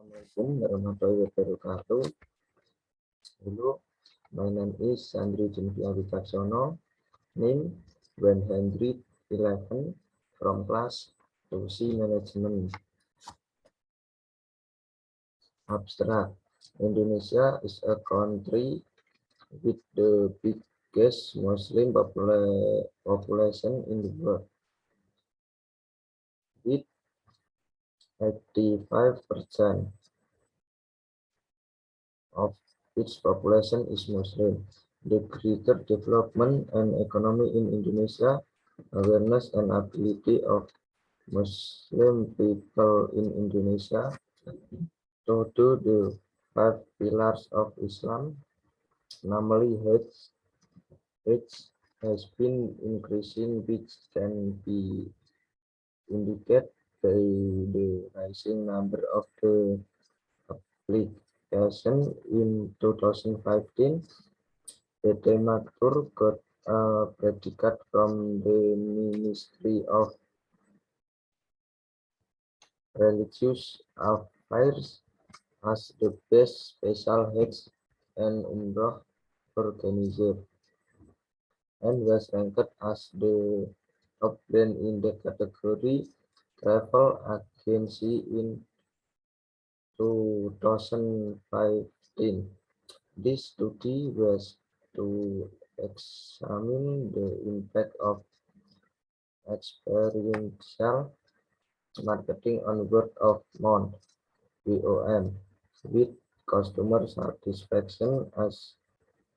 Assalamualaikum warahmatullahi wabarakatuh. Hello, my name is Sandri Junkia Wicaksono, name 111 from class 2C Management. Abstract. Indonesia is a country with the biggest Muslim population in the world, with 85% of its population is Muslim. The greater development and economy in Indonesia, awareness and ability of Muslim people in Indonesia to do the 5 pillars of Islam, namely age has been increasing, which can be indicated by the rising number of the application in 2015. PT Maktur got a predicate from the Ministry of Religious Affairs as the best special Hajj and Umrah organizer, and was ranked as the top brand in the category travel agency in 2015. This study was to examine the impact of experiential marketing on word of mouth (WOM) with customer satisfaction as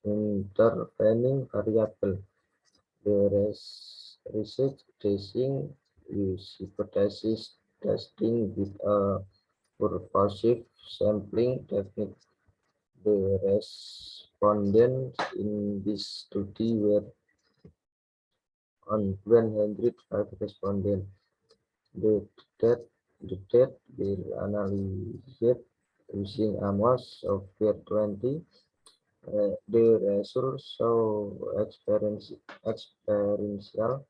intervening variable. The research using hypothesis testing with a purposive sampling technique. The respondents in this study were on 105 respondents. The data were analyzed using Amos Software 20. The results show experiential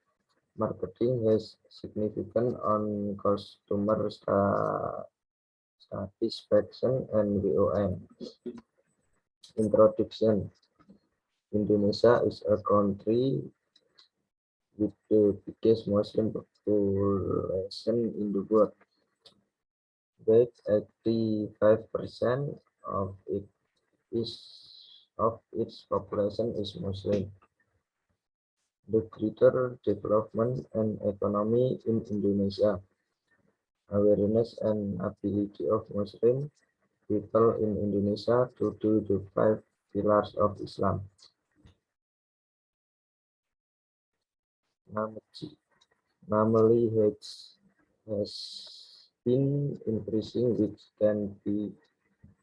marketing has significant on customer satisfaction and WOM. Introduction. Indonesia is a country with the biggest Muslim population in the world, with 85% of its population is Muslim. The greater development and economy in Indonesia, awareness and ability of Muslim people in Indonesia to do the 5 pillars of Islam. Namely, has been increasing, which can be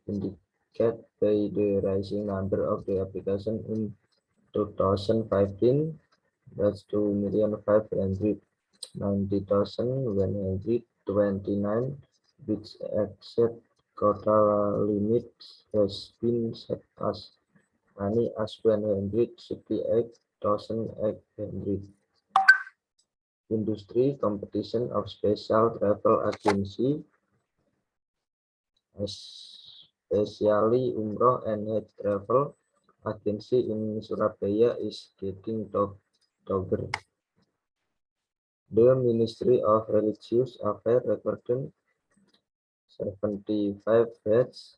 indicated by the rising number of the application in 2015. That's 2,590,129, which exceed quota limit has been set as many as 168,800. Industry competition of special travel agency, especially Umroh and Hajj travel agency in Surabaya, is getting tougher. The Ministry of Religious Affairs recorded 75 Hajj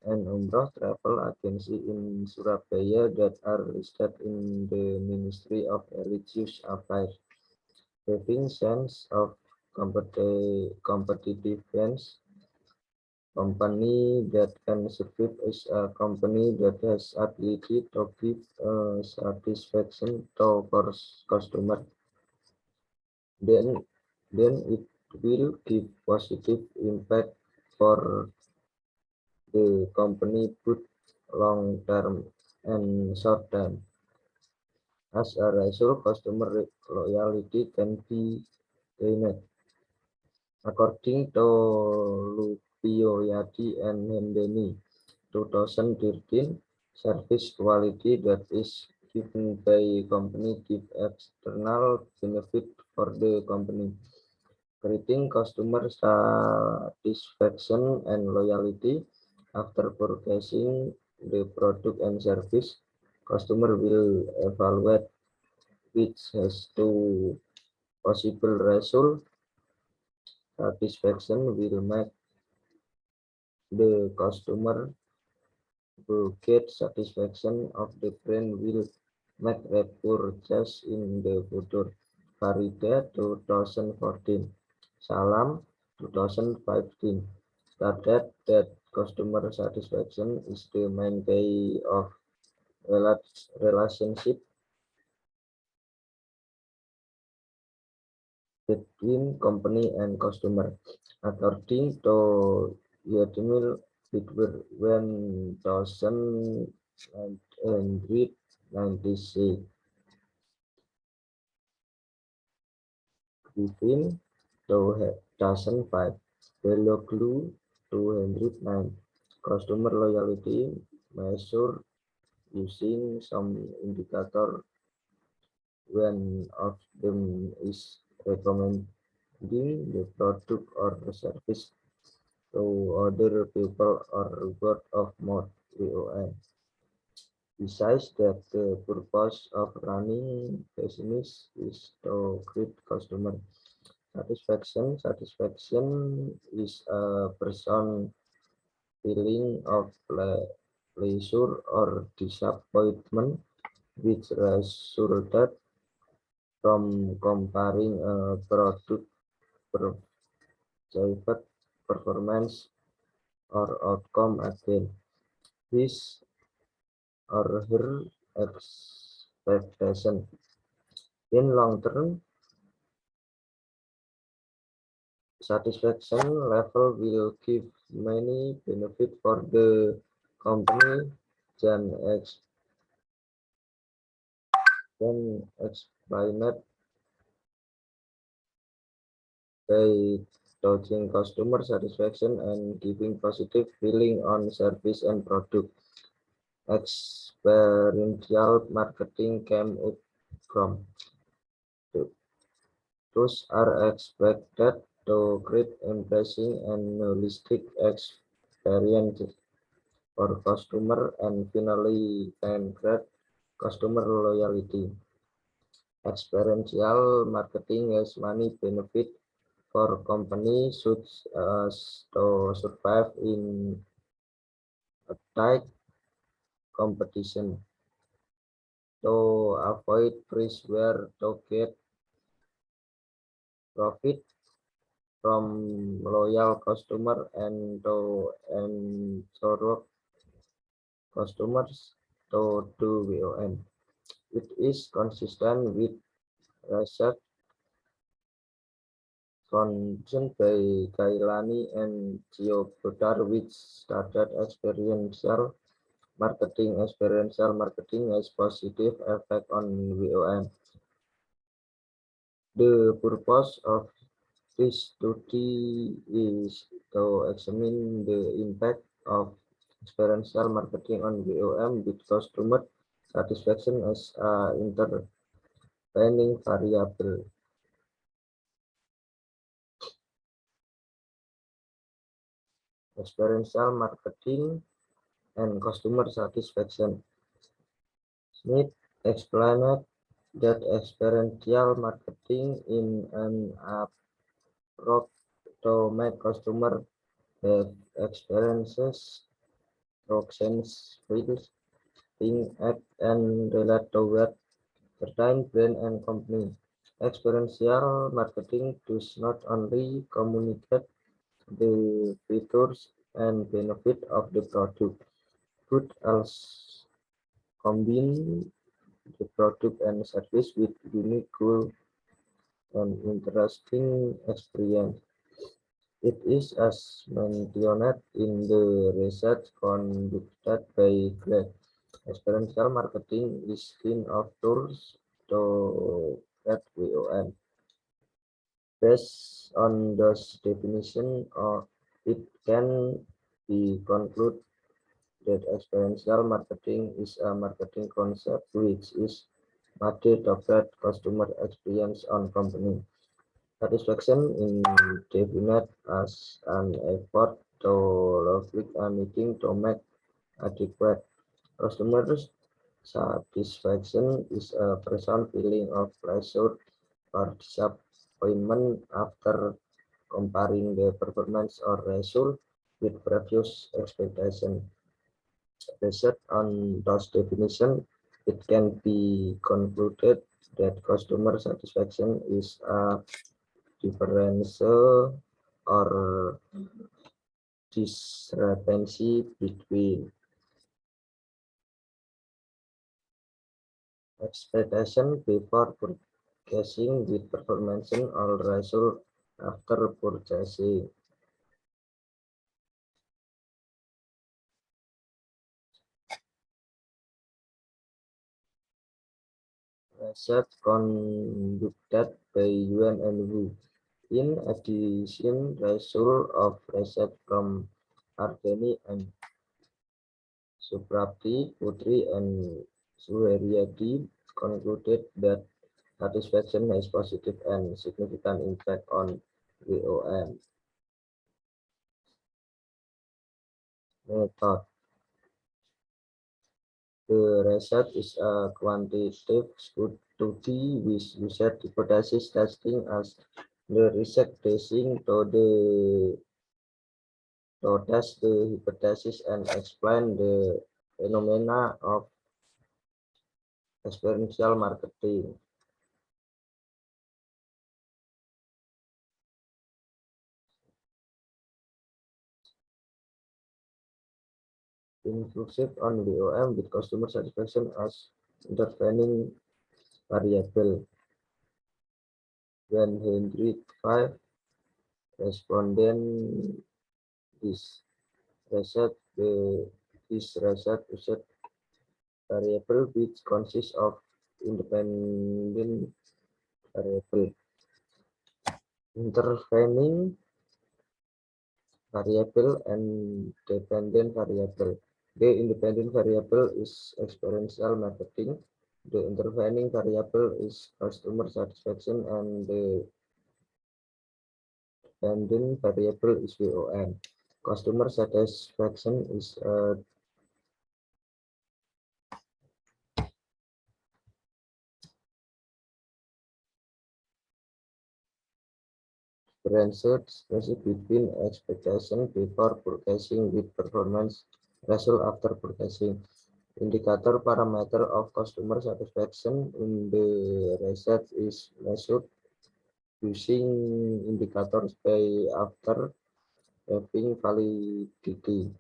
and Umrah travel agency in Surabaya that are listed in the Ministry of Religious Affairs. Having sense of competitiveness, company that can survive is a company that has ability to give satisfaction to customer. Then it will give positive impact for the company both long term and short term. As a result, customer loyalty can be gained. According to Lupio Yadi and Hendeni, 2013, service quality that is given by company give external benefit for the company. creating customer satisfaction and loyalty. After purchasing the product and service, customer will evaluate which has two possible result. Satisfaction will make the customer to get satisfaction of the brand will make a purchase in the future. Farida 2014, Salam 2015 stated that customer satisfaction is the main key of relationship between company and customer. According to Yadimil, between 1996 between 2005, Hello Clue 209. Customer loyalty measure using some indicator. One of them is recommending the product or service to other people or word of mouth (WOM). Besides that, the purpose of running business is to create customer satisfaction. Satisfaction is a person feeling of pleasure or disappointment which resulted from comparing a product perceived performance or outcome against his or her expectation. In long term, satisfaction level will give many benefit for the company than explained by touching customer satisfaction and giving positive feeling on service and product. Experiential marketing came up from. Those are expected to create embracing and holistic experiences for customer and finally can create customer loyalty. Experiential marketing has many benefits for companies such as to survive in a tight competition, to avoid price war, to get profit from loyal customer, and to ensure customers to do WOM. It is consistent with research conducted by Kailani and Gio Bodar, which started experiential marketing. Experiential marketing has positive effect on WOM. The purpose of this study is to examine the impact of experiential marketing on WOM with customer satisfaction as an intervening variable. Experiential marketing and customer satisfaction. Smith explained that experiential marketing in an approach to make customer have experiences, sense, feels, think, act, and relate toward certain brand and company. Experiential marketing does not only communicate the features and benefit of the product, but also combine the product and service with unique goal and interesting experience. It is as mentioned in the research conducted by Greg. Experiential marketing is one of tools to get WOM. Based on those definition, it can be concluded that experiential marketing is a marketing concept which is made to affect customer experience on company. Satisfaction in defined as an effort to locate a meeting to make adequate. Customer satisfaction is a present feeling of pleasure or disappointment after comparing the performance or result with previous expectation. Based on those definitions, it can be concluded that customer satisfaction is a difference or discrepancy between expectation before purchasing with performance or result after purchasing. Research conducted by Yuan and Wu. In addition, results of research from Ardeni and Suprapti, Putri, and Suheryadi concluded that satisfaction has positive and significant impact on VOM. Method. The research is a quantitative study with user hypothesis testing as the research testing to test the hypothesis and explain the phenomena of experiential marketing. Inclusive on VOM with customer satisfaction as intervening variable. When 105 respondents is research, this research used variable which consists of independent variable, intervening variable, and dependent variable. The independent variable is experiential marketing. The intervening variable is customer satisfaction, and the dependent variable is VOM. Customer satisfaction is a difference between expectation before purchasing with performance result after purchasing. Indicator parameter of customer satisfaction in the research is measured using indicators by after having validity.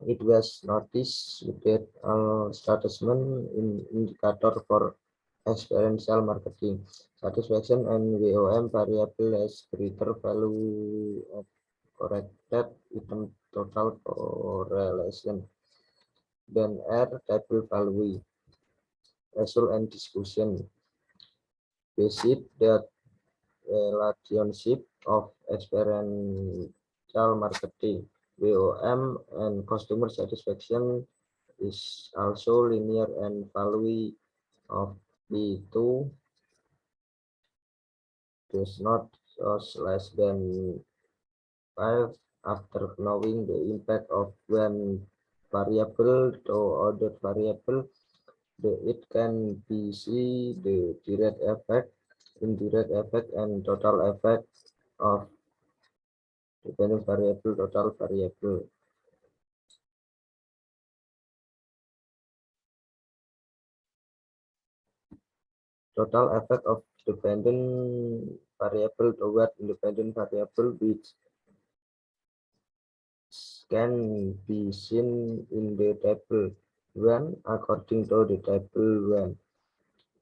It was noticed that statement in indicator for experiential marketing satisfaction and VOM variable has greater value of corrected item total correlation than R table value. Result and discussion. Basic that relationship of experiential marketing, VOM, and customer satisfaction is also linear and value of B2 does not less than 5 after knowing the impact of one variable to other variable. It can be see the direct effect, indirect effect, and total effect of dependent variable, total variable. Total effect of dependent variable toward independent variable, which can be seen in the table 1 according to the table 1.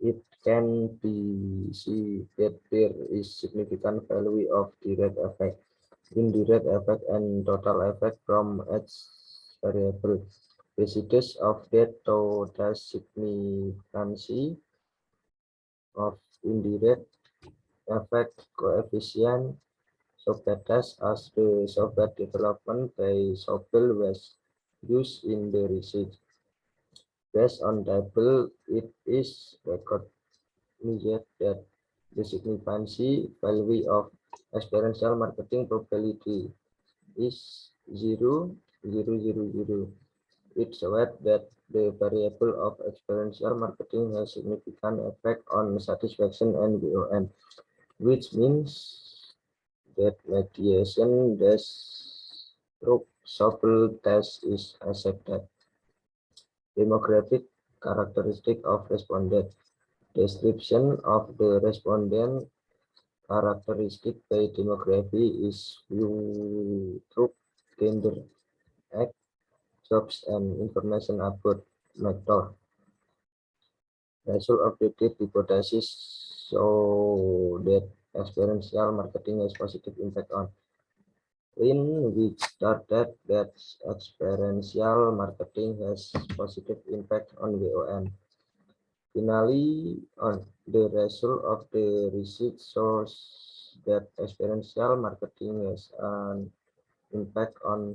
It can be seen that there is significant value of direct effect, indirect effect, and total effect from each variable. Basis of that to the significancy of indirect effect coefficient Socrates as the software development by Sobel was used in the research. Based on table, it is recognized that The significancy value of experiential marketing probability is 0.000. It shows that the variable of experiential marketing has significant effect on satisfaction and VOM, which means that mediation through sample test is accepted. Demographic characteristic of respondent. Description of the respondent characteristic by demography is viewed through gender, age, jobs, and information about matter. Result of the hypothesis show that experiential marketing has positive impact on when we started that experiential marketing has positive impact on VOM. Finally, on the result of the research shows that experiential marketing has an impact on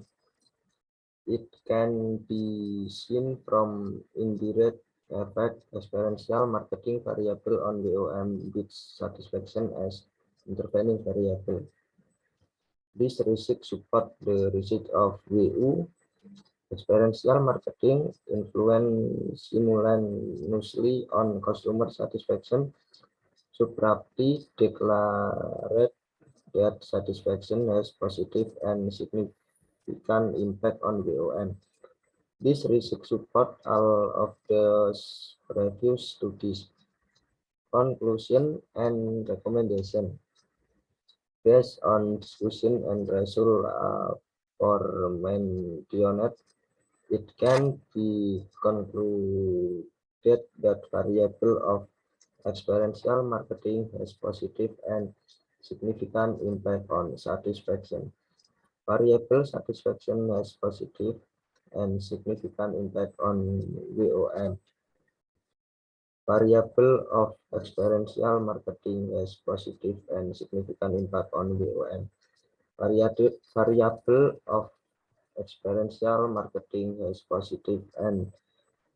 it can be seen from indirect effect experiential marketing variable on VOM with satisfaction as intervening variable. This research support the research of WU experiential marketing influence simultaneously on customer satisfaction. Suprapti declared that satisfaction has positive and significant impact on VOM. This research support all of the previous studies. Conclusion and recommendation. Based on discussion and result for mentioned, it can be concluded that variable of experiential marketing has positive and significant impact on satisfaction. Variable satisfaction has positive and significant impact on VOM. Variable of experiential marketing has positive and significant impact on VOM. Variable of experiential marketing has positive and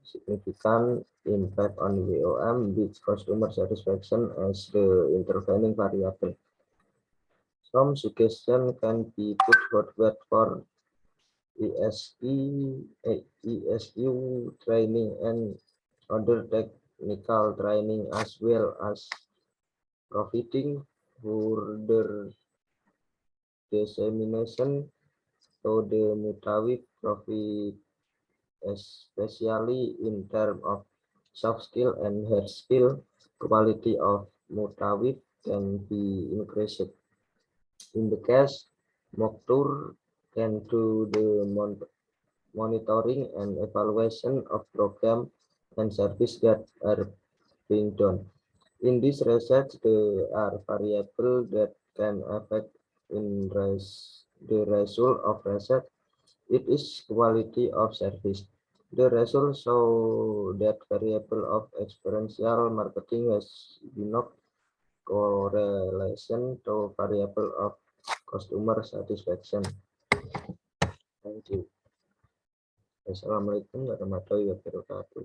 significant impact on VOM with customer satisfaction as the intervening variable. Some suggestion can be put forward for ESU training and other technical training as well as providing further dissemination to the Mutawif profit, especially in terms of soft skill and hard skill. Quality of Mutawif can be increased. In the case, Moktur can do the monitoring and evaluation of program and service that are being done. In this research, there are variables that can affect in the result of research. It is quality of service. The result show that variable of experiential marketing has no correlation to variable of customer satisfaction. Thank you. Assalamualaikum warahmatullahi wabarakatuh.